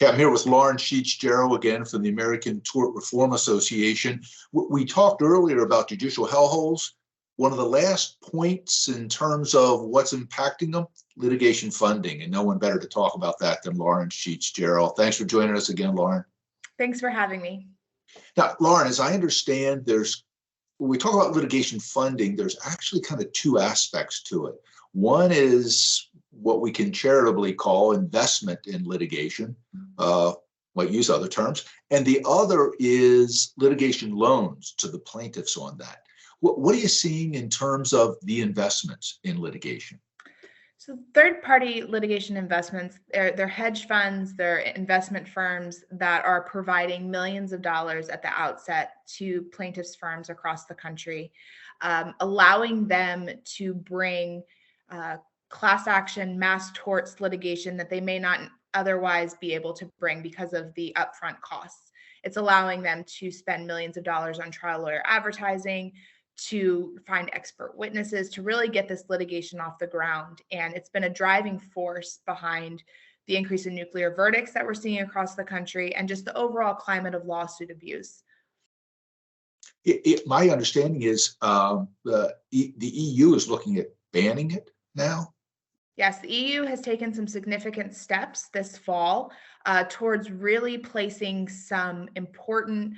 Yeah, I'm here with Lauren Sheets Jarrell again from the American Tort Reform Association. We talked earlier about judicial hellholes. One of the last points in terms of what's impacting them, litigation funding, and no one better to talk about that than Lauren Sheets Jarrell. Thanks for joining us again, Lauren. Thanks for having me. Now, Lauren, as I understand, when we talk about litigation funding, there's actually kind of two aspects to it. One is what we can charitably call investment in litigation, might use other terms, and the other is litigation loans to the plaintiffs on that. What are you seeing in terms of the investments in litigation? So third-party litigation investments, they're hedge funds, they're investment firms that are providing millions of dollars at the outset to plaintiffs' firms across the country, allowing them to bring class action, mass torts litigation that they may not otherwise be able to bring because of the upfront costs. It's allowing them to spend millions of dollars on trial lawyer advertising, to find expert witnesses, to really get this litigation off the ground. And it's been a driving force behind the increase in nuclear verdicts that we're seeing across the country and just the overall climate of lawsuit abuse. My understanding is the EU is looking at banning it now. Yes, the EU has taken some significant steps this fall towards really placing some important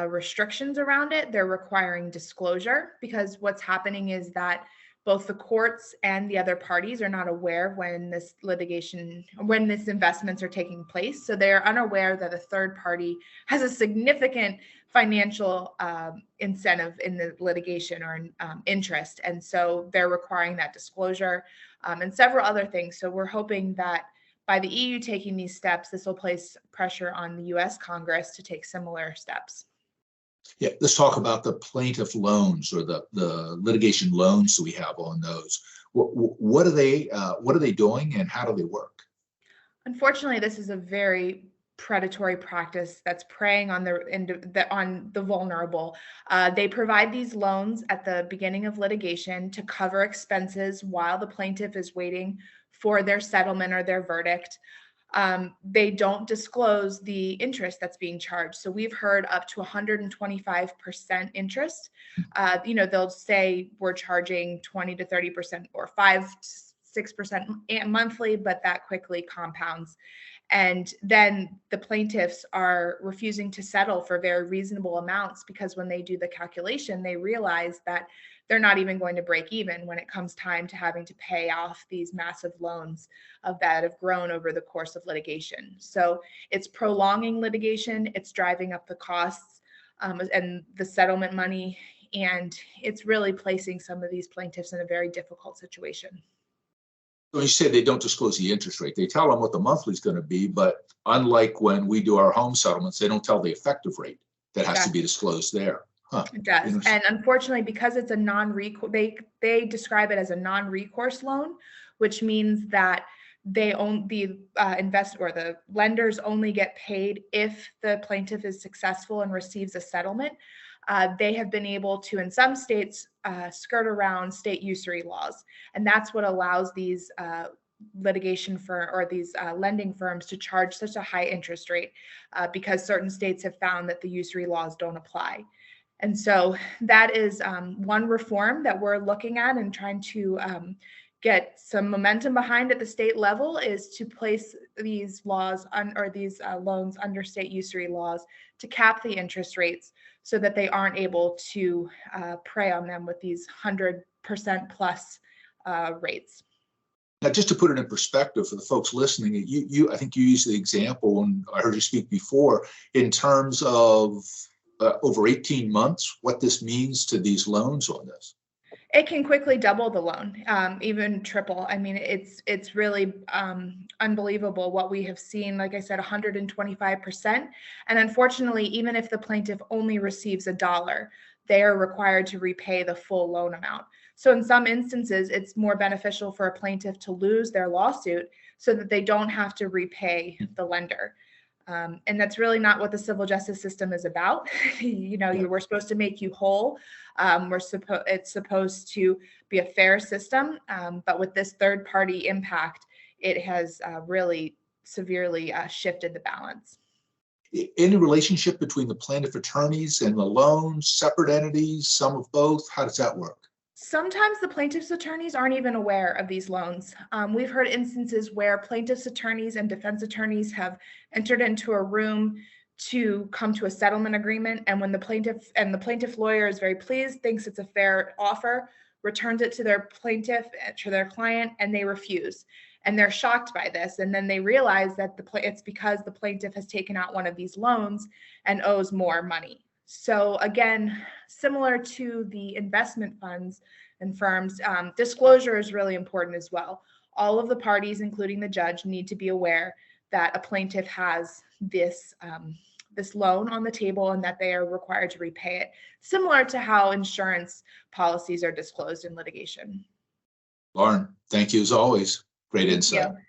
restrictions around it. They're requiring disclosure because what's happening is that both the courts and the other parties are not aware when this investments are taking place. So they're unaware that a third party has a significant financial incentive in the litigation or interest. And so they're requiring that disclosure and several other things. So we're hoping that by the EU taking these steps, this will place pressure on the US Congress to take similar steps. Yeah, let's talk about the plaintiff loans or the litigation loans that we have on those. What are they doing and how do they work? Unfortunately, this is a very predatory practice that's preying on the vulnerable. They provide these loans at the beginning of litigation to cover expenses while the plaintiff is waiting for their settlement or their verdict. They don't disclose the interest that's being charged. So we've heard up to 125% interest. They'll say we're charging 20 to 30% or 5-6% monthly, but that quickly compounds. And then the plaintiffs are refusing to settle for very reasonable amounts because when they do the calculation, they realize that they're not even going to break even when it comes time to having to pay off these massive loans that have grown over the course of litigation. So it's prolonging litigation, it's driving up the costs and the settlement money, and it's really placing some of these plaintiffs in a very difficult situation. When you say they don't disclose the interest rate, they tell them what the monthly is going to be, but unlike when we do our home settlements, they don't tell the effective rate that has to be disclosed there. Huh. It does. And unfortunately, because it's a non-recourse, they describe it as a non-recourse loan, which means that they own the the lenders only get paid if the plaintiff is successful and receives a settlement. They have been able to, in some states, skirt around state usury laws. And that's what allows these litigation firm or these lending firms to charge such a high interest rate because certain states have found that the usury laws don't apply. And so that is one reform that we're looking at and trying to get some momentum behind at the state level is to place these laws these loans under state usury laws to cap the interest rates so that they aren't able to prey on them with these 100% plus rates. Now, just to put it in perspective for the folks listening, I think you used the example, and I heard you speak before, in terms of over 18 months, what this means to these loans on this. It can quickly double the loan, even triple. I mean, it's really unbelievable what we have seen. Like I said, 125%. And unfortunately, even if the plaintiff only receives $1, they are required to repay the full loan amount. So in some instances, it's more beneficial for a plaintiff to lose their lawsuit so that they don't have to repay the lender. And that's really not what the civil justice system is about. We're supposed to make you whole. It's supposed to be a fair system. But with this third party impact, it has really severely shifted the balance. Any relationship between the plaintiff attorneys and the loans, separate entities, some of both? How does that work? Sometimes the plaintiff's attorneys aren't even aware of these loans. We've heard instances where plaintiff's attorneys and defense attorneys have entered into a room to come to a settlement agreement, and when the plaintiff lawyer is very pleased, thinks it's a fair offer, returns it to their client, and they refuse. And they're shocked by this, and then they realize that it's because the plaintiff has taken out one of these loans and owes more money. So again, similar to the investment funds and firms, disclosure is really important as well. All of the parties, including the judge, need to be aware that a plaintiff has this loan on the table and that they are required to repay it, similar to how insurance policies are disclosed in litigation. Lauren, thank you as always. Great insight. Thank you.